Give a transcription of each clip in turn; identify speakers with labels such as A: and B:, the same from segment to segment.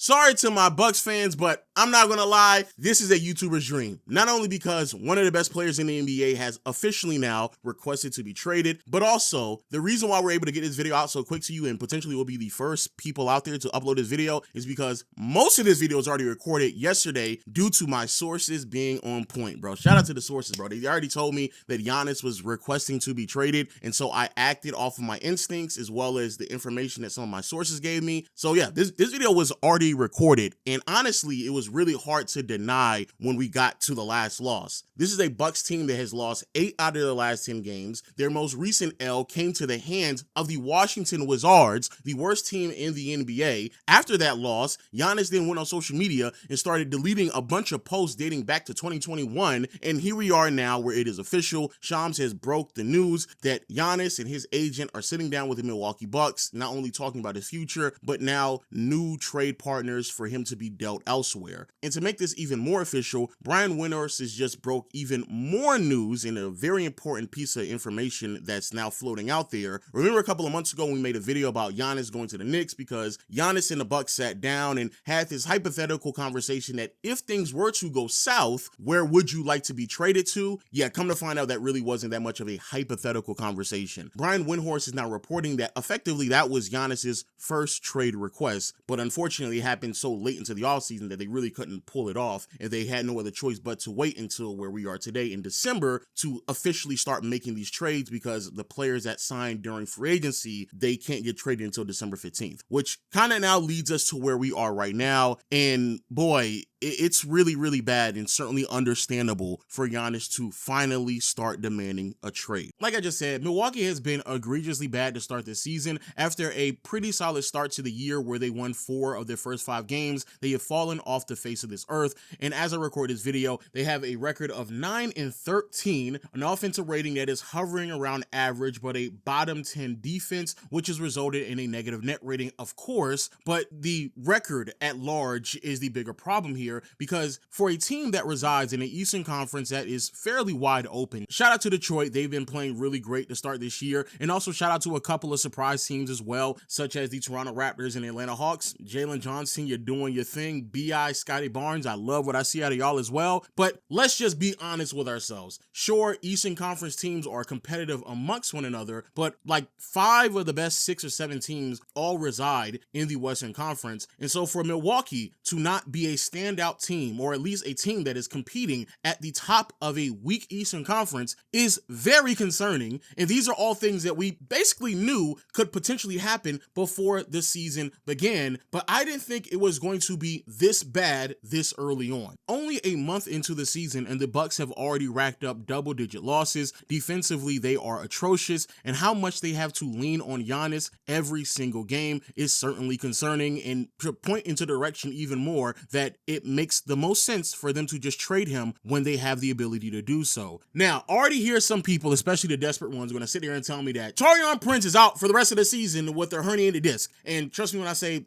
A: sorry to my Bucks fans, but I'm not gonna lie, this is a YouTuber's dream. Not only because one of the best players in the NBA has officially now requested to be traded, but also the reason why we're able to get this video out so quick to you and potentially will be the first people out there to upload this video is because most of this video was already recorded yesterday due to my sources being on point, bro. Shout out to the sources, bro. They already told me that Giannis was requesting to be traded, and so I acted off of my instincts as well as the information that some of my sources gave me. So yeah, this video was already recorded, and honestly, it was really hard to deny when we got to the last loss. This is a Bucks team that has lost 8 out of the last 10 games. Their most recent L came to the hands of the Washington Wizards, the worst team in the NBA. After that loss, Giannis then went on social media and started deleting a bunch of posts dating back to 2021, and here we are now where it is official. Shams has broke the news that Giannis and his agent are sitting down with the Milwaukee Bucks, not only talking about his future, but now new trade partners for him to be dealt elsewhere. And to make this even more official, Brian Windhorst has just broke even more news in a very important piece of information that's now floating out there. Remember a couple of months ago we made a video about Giannis going to the Knicks because Giannis and the Bucks sat down and had this hypothetical conversation that if things were to go south, where would you like to be traded to? Yeah, come to find out that really wasn't that much of a hypothetical conversation. Brian Windhorst is now reporting that effectively that was Giannis's first trade request, but unfortunately it happened so late into the offseason that they really couldn't pull it off, and they had no other choice but to wait until where we are today in December to officially start making these trades, because the players that signed during free agency, they can't get traded until December 15th, which kind of now leads us to where we are right now. And boy, it's really, really bad and certainly understandable for Giannis to finally start demanding a trade. Like I just said, Milwaukee has been egregiously bad to start this season. After a pretty solid start to the year where they won 4 of their first 5 games, they have fallen off the face of this earth. And as I record this video, they have a record of 9-13, an offensive rating that is hovering around average, but a bottom 10 defense, which has resulted in a negative net rating, of course. But the record at large is the bigger problem here, because for a team that resides in the Eastern Conference that is fairly wide open, shout out to Detroit, they've been playing really great to start this year, and also shout out to a couple of surprise teams as well, such as the Toronto Raptors and Atlanta Hawks. Jalen Johnson, you're doing your thing. B.I. Scotty Barnes, I love what I see out of y'all as well, but let's just be honest with ourselves. Sure, Eastern Conference teams are competitive amongst one another, but like 5 of the best 6 or 7 teams all reside in the Western Conference, and so for Milwaukee to not be a standout team, or at least a team that is competing at the top of a weak Eastern Conference, is very concerning. And these are all things that we basically knew could potentially happen before the season began, but I didn't think it was going to be this bad this early on. Only a month into the season and the Bucks have already racked up double-digit losses. Defensively, they are atrocious, and how much they have to lean on Giannis every single game is certainly concerning, and to point into the direction even more that it makes the most sense for them to just trade him when they have the ability to do so. Now, already hear some people, especially the desperate ones, going to sit there and tell me that Taurean Prince is out for the rest of the season with their herniated disc. And trust me when I say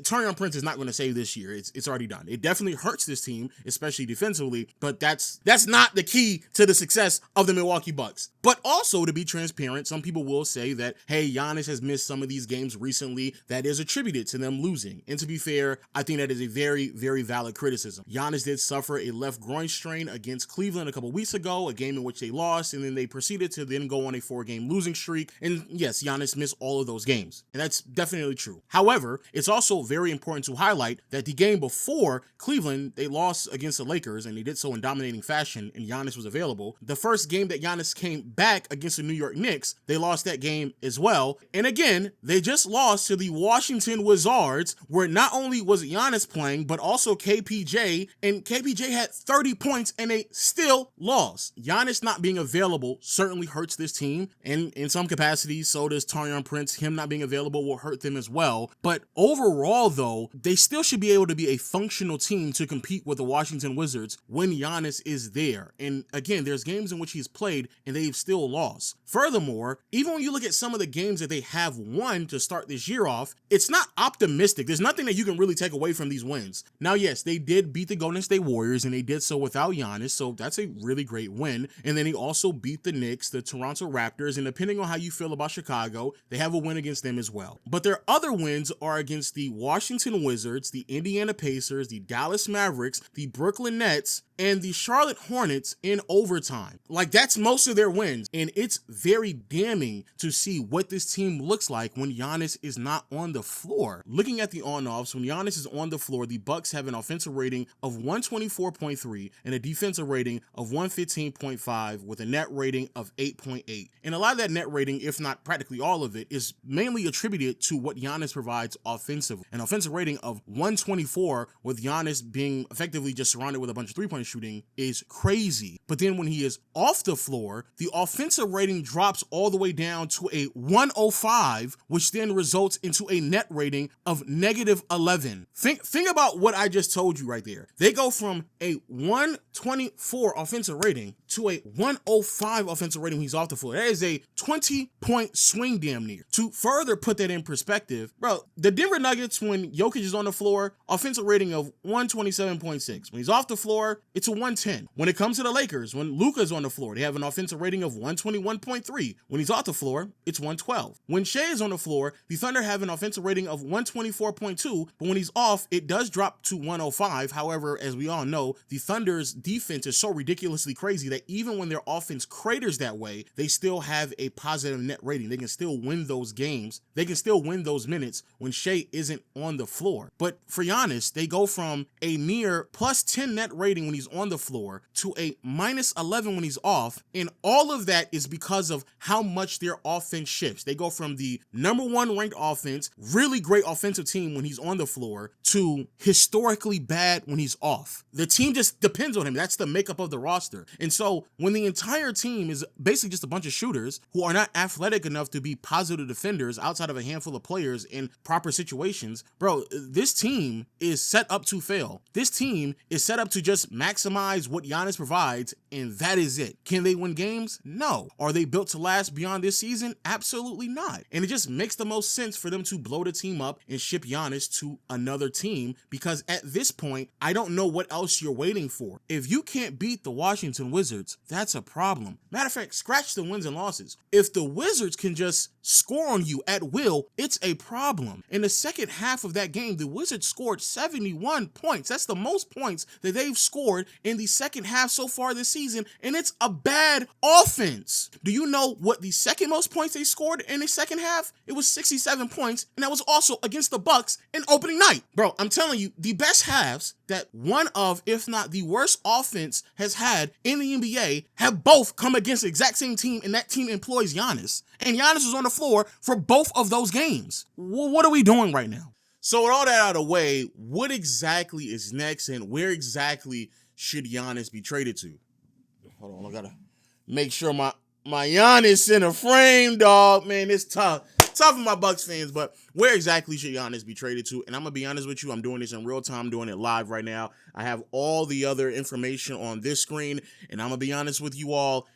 A: Taurean Prince is not going to save this year. It's already done. It definitely hurts this team, especially defensively, but that's not the key to the success of the Milwaukee Bucks. But also, to be transparent, some people will say that, hey, Giannis has missed some of these games recently that is attributed to them losing. And to be fair, I think that is a very, very valid criticism. Giannis did suffer a left groin strain against Cleveland a couple weeks ago, a game in which they lost, and then they proceeded to then go on a 4-game losing streak. And yes, Giannis missed all of those games, and that's definitely true. However, it's also very important to highlight that the game before Cleveland, they lost against the Lakers, and they did so in dominating fashion, and Giannis was available. The first game that Giannis came back against the New York Knicks, they lost that game as well. And again, they just lost to the Washington Wizards, where not only was Giannis playing, but also KPJ, and KPJ had 30 points and they still lost. Giannis not being available certainly hurts this team, and in some capacities, so does Taurean Prince. Him not being available will hurt them as well. But overall, though, they still should be able to be a functional team to compete with the Washington Wizards when Giannis is there. And again, there's games in which he's played and they've still lost. Furthermore, even when you look at some of the games that they have won to start this year off, it's not optimistic. There's nothing that you can really take away from these wins. Now, yes, they they did beat the Golden State Warriors, and they did so without Giannis, so that's a really great win. And then he also beat the Knicks, the Toronto Raptors, and depending on how you feel about Chicago, they have a win against them as well. But their other wins are against the Washington Wizards, the Indiana Pacers, the Dallas Mavericks, the Brooklyn Nets, and the Charlotte Hornets in overtime. Like, that's most of their wins, and it's very damning to see what this team looks like when Giannis is not on the floor. Looking at the on-offs, when Giannis is on the floor, the Bucks have an offensive rating of 124.3 and a defensive rating of 115.5 with a net rating of 8.8. And a lot of that net rating, if not practically all of it, is mainly attributed to what Giannis provides offensively. An offensive rating of 124 with Giannis being effectively just surrounded with a bunch of three-point shooting is crazy. But then when he is off the floor, the offensive rating drops all the way down to a 105, which then results into a net rating of -11. Think about what I just told you right there. They go from a 124 offensive rating to a 105 offensive rating when he's off the floor. That is a 20-point swing damn near. To further put that in perspective, bro, the Denver Nuggets, when Jokic is on the floor, offensive rating of 127.6. When he's off the floor, it's a 110. When it comes to the Lakers, when Luka's on the floor, they have an offensive rating of 121.3. When he's off the floor, it's 112. When Shea is on the floor, the Thunder have an offensive rating of 124.2, but when he's off, it does drop to 105. However, as we all know, the Thunder's defense is so ridiculously crazy that even when their offense craters that way, they still have a positive net rating. They can still win those games. They can still win those minutes when Shea isn't on the floor. But for Giannis, they go from a near +10 net rating when he's on the floor to a -11 when he's off. And all of that is because of how much their offense shifts. They go from the #1 ranked offense, really great offensive team when he's on the floor, to historically bad when he's off. The team just depends on him. That's the makeup of the roster. And so when the entire team is basically just a bunch of shooters who are not athletic enough to be positive defenders outside of a handful of players in proper situations, bro, this team is set up to fail. This team is set up to just maximize what Giannis provides, and that is it. Can they win games? No. Are they built to last beyond this season? Absolutely not. And it just makes the most sense for them to blow the team up and ship Giannis to another team, because at this point, I don't know what else you're waiting for. If you can't beat the Washington Wizards, that's a problem. Matter of fact, scratch the wins and losses. If the Wizards can just score on you at will, it's a problem. In the second half of that game, the Wizards scored 71 points. That's the most points that they've scored in the second half so far this season, and it's a bad offense. Do you know what the second most points they scored in the second half? It was 67 points, and that was also against the Bucks in opening night. Bro, I'm telling you, the best halves that one of, if not the worst offense has had in the NBA have both come against the exact same team, and that team employs Giannis. And Giannis was on the floor for both of those games. What are we doing right now? So with all that out of the way, what exactly is next, and where exactly should Giannis be traded to? Hold on, I gotta make sure my Giannis in a frame, dog. Man, it's tough. Tough for my Bucks fans, but where exactly should Giannis be traded to? And I'm going to be honest with you, I'm doing this in real time, I'm doing it live right now. I have all the other information on this screen, and I'm going to be honest with you all.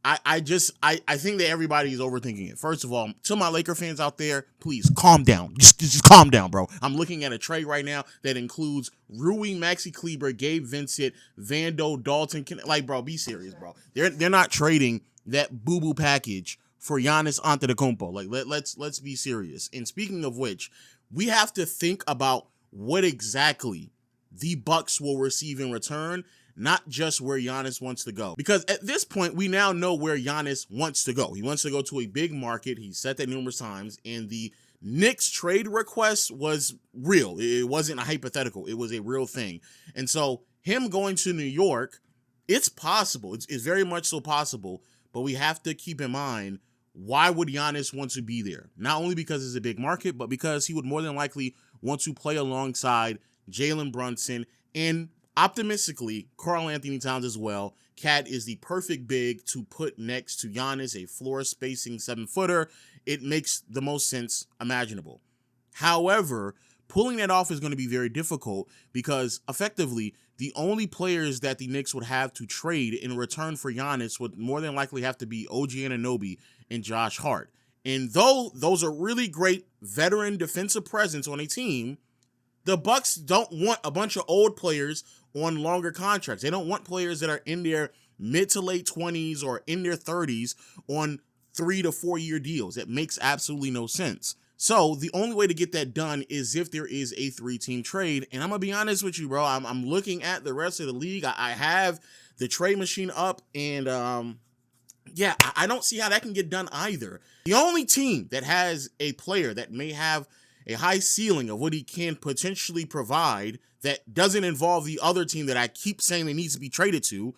A: I think that everybody is overthinking it. First of all, to my Laker fans out there, please calm down. Just calm down, bro. I'm looking at a trade right now that includes Rui, Maxi Kleber, Gabe Vincent, Vando, Dalton. Like, bro, be serious, bro. They're not trading that boo-boo package for Giannis Antetokounmpo. Like, let's be serious. And speaking of which, we have to think about what exactly the Bucks will receive in return, not just where Giannis wants to go. Because at this point, we now know where Giannis wants to go. He wants to go to a big market. He said that numerous times, and the Knicks trade request was real. It wasn't a hypothetical. It was a real thing. And so him going to New York, it's possible. It's very much so possible, but we have to keep in mind, why would Giannis want to be there? Not only because it's a big market, but because he would more than likely want to play alongside Jalen Brunson and optimistically Karl Anthony Towns as well. Cat is the perfect big to put next to Giannis, a floor spacing 7-footer. It makes the most sense imaginable. However, pulling that off is going to be very difficult because effectively the only players that the Knicks would have to trade in return for Giannis would more than likely have to be OG Anunoby and Josh Hart. And though those are really great veteran defensive presence on a team, The Bucks don't want a bunch of old players on longer contracts. They don't want players that are in their mid to late 20s or in their 30s on 3 to 4 year deals. That makes absolutely no sense. So the only way to get that done is if there is a 3-team trade. And I'm going to be honest with you, bro. I'm looking at the rest of the league. I have the trade machine up, and yeah, I don't see how that can get done either. The only team that has a player that may have a high ceiling of what he can potentially provide that doesn't involve the other team that I keep saying they need to be traded to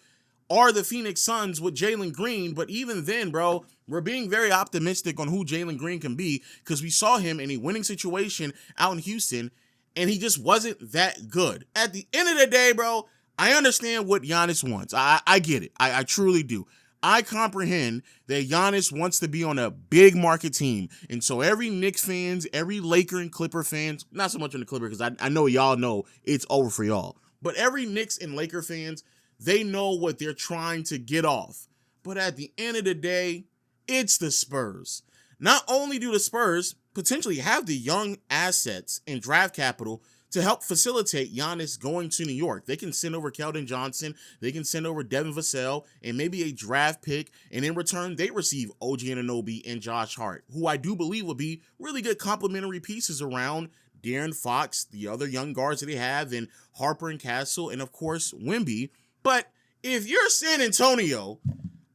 A: are the Phoenix Suns with Jalen Green. But even then, bro, we're being very optimistic on who Jalen Green can be because we saw him in a winning situation out in Houston, and he just wasn't that good. At the end of the day, bro, I understand what Giannis wants. I get it. I truly do. I comprehend that Giannis wants to be on a big market team. And so every Knicks fans, every Laker and Clipper fans, not so much on the Clipper because I know y'all know it's over for y'all, but every Knicks and Laker fans, they know what they're trying to get off. But at the end of the day, it's the Spurs. Not only do the Spurs potentially have the young assets and draft capital to help facilitate Giannis going to New York. They can send over Keldon Johnson, they can send over Devin Vassell, and maybe a draft pick, and in return, they receive OG Anunoby and Josh Hart, who I do believe will be really good complementary pieces around De'Aaron Fox, the other young guards that they have, and Harper and Castle, and of course, Wemby. But if you're San Antonio,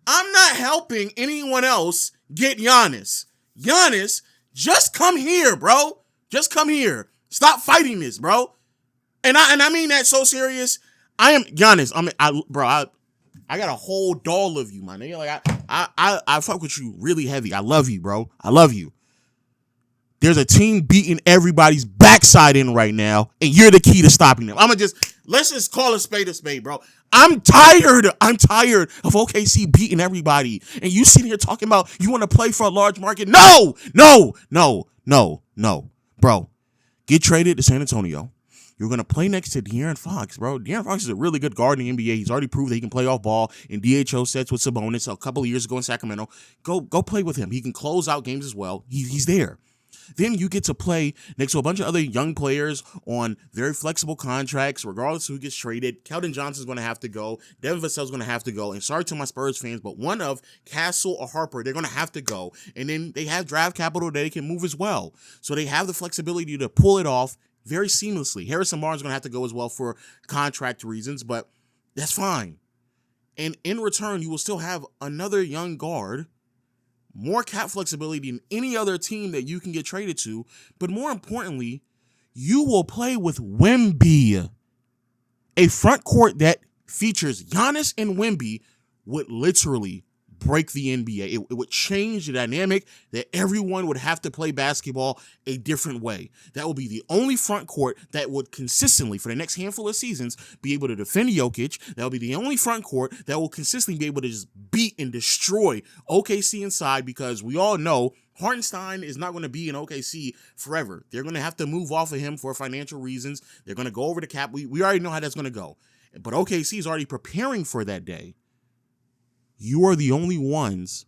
A: I'm not helping anyone else get Giannis. Giannis, just come here, bro. Just come here. Stop fighting this, bro. And I mean that so serious. I am Giannis. I got a whole doll of you, my nigga. Like I fuck with you really heavy. I love you, bro. I love you. There's a team beating everybody's backside in right now, and you're the key to stopping them. Let's just call a spade, bro. I'm tired of OKC beating everybody. And you sitting here talking about you want to play for a large market. No. Bro. Get traded to San Antonio. You're going to play next to De'Aaron Fox, bro. De'Aaron Fox is a really good guard in the NBA. He's already proved that he can play off ball in DHO sets with Sabonis a couple of years ago in Sacramento. Go play with him. He can close out games as well. He's there. Then you get to play next to a bunch of other young players on very flexible contracts, regardless of who gets traded. Keldon Johnson's going to have to go. Devin Vassell's going to have to go. And sorry to my Spurs fans, but one of Castle or Harper, they're going to have to go. And then they have draft capital that they can move as well. So they have the flexibility to pull it off very seamlessly. Harrison Barnes is going to have to go as well for contract reasons, but that's fine. And in return, you will still have another young guard, more cap flexibility than any other team that you can get traded to. But more importantly, you will play with Wemby. A front court that features Giannis and Wemby would literally break the NBA. It would change the dynamic that everyone would have to play basketball a different way. That will be the only front court that would consistently, for the next handful of seasons, be able to defend Jokic. That will be the only front court that will consistently be able to just beat and destroy OKC inside, because we all know Hartenstein is not going to be in OKC forever. They're going to have to move off of him for financial reasons. They're going to go over the cap. We already know how that's going to go. But OKC is already preparing for that day. You are the only ones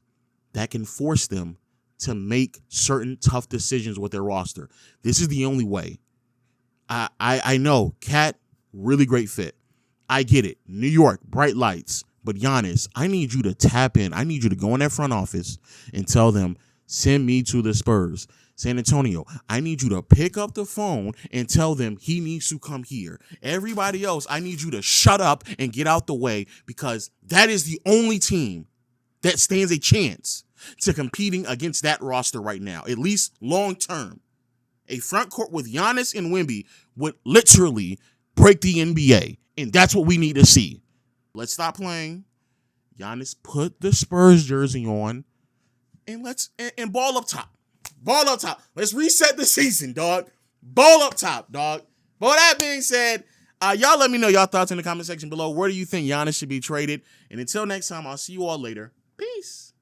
A: that can force them to make certain tough decisions with their roster. This is the only way. I know, Cat, really great fit. I get it. New York, bright lights. But Giannis, I need you to tap in. I need you to go in that front office and tell them, send me to the Spurs. San Antonio, I need you to pick up the phone and tell them he needs to come here. Everybody else, I need you to shut up and get out the way, because that is the only team that stands a chance to competing against that roster right now, at least long term. A front court with Giannis and Wemby would literally break the NBA, and that's what we need to see. Let's stop playing. Giannis, put the Spurs jersey on, and let's ball up top. Ball up top. Let's reset the season, dog. Ball up top, dog. But with that being said, y'all let me know y'all thoughts in the comment section below. Where do you think Giannis should be traded? And until next time, I'll see you all later. Peace.